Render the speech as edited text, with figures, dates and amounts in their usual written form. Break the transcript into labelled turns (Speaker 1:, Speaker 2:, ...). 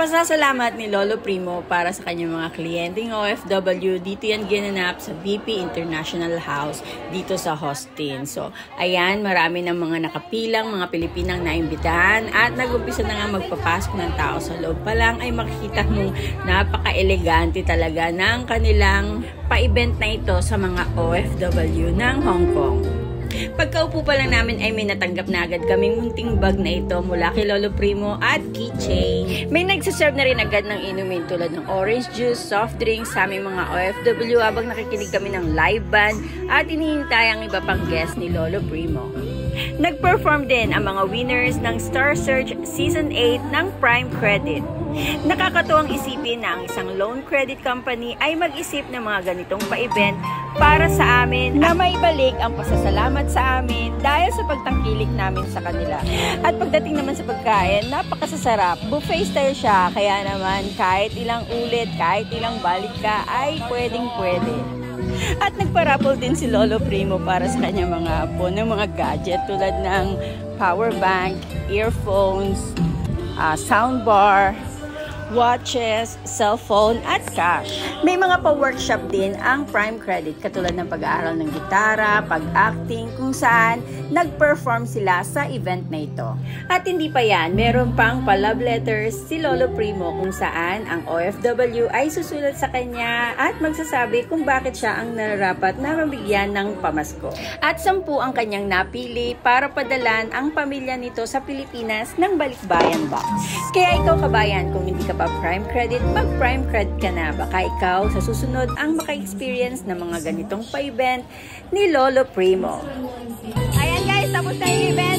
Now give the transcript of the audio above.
Speaker 1: Pasasalamat ni Lolo Primo para sa kanyang mga kliyenteng OFW. Dito yan ginanap sa BP International House dito sa Austin. So, ayan, marami ng mga nakapilang, mga Pilipinang naimbitahan at nag-umpisa na nga magpapasok ng tao sa loob pa lang ay makikita mong napaka-elegante talaga ng kanilang pa-event na ito sa mga OFW ng Hong Kong. Pagkaupo pa lang namin ay may natanggap na agad kaming munting bag na ito mula kay Lolo Primo at keychain. May nagsaserve na rin agad ng inumin tulad ng orange juice, soft drinks sa aming mga OFW habang nakikinig kami ng live band at inihintay ang iba pang guest ni Lolo Primo. Nag-perform din ang mga winners ng Star Search Season 8 ng Prime Credit. Nakakatuwang isipin na ang isang loan credit company ay mag-isip ng mga ganitong pa-event para sa amin na maibalik ang pasasalamat sa amin dahil sa pagtangkilik namin sa kanila. At pagdating naman sa pagkain, napakasasarap. Buffet style siya, kaya naman kahit ilang ulit, kahit ilang balik ka ay pwedeng-pwede. At nagparapol din si Lolo Primo para sa kanyang mga apo ng mga gadget tulad ng power bank, earphones, soundbar, watches, cellphone, at cash. May mga pa-workshop din ang Prime Credit katulad ng pag-aaral ng gitara, pag-acting, kung saan nag-perform sila sa event na ito. At hindi pa yan, meron pang pa-love letters si Lolo Primo kung saan ang OFW ay susulat sa kanya at magsasabi kung bakit siya ang nararapat na mabigyan ng pamasko. At 10 ang kanyang napili para padalan ang pamilya nito sa Pilipinas ng Balikbayan Box. Kaya ikaw kabayan, kung hindi ka pa Prime Credit, mag-Prime Credit ka na. Baka ikaw sa susunod ang maka-experience ng mga ganitong pa-event ni Lolo Primo. Ayan guys, tapos na yung event.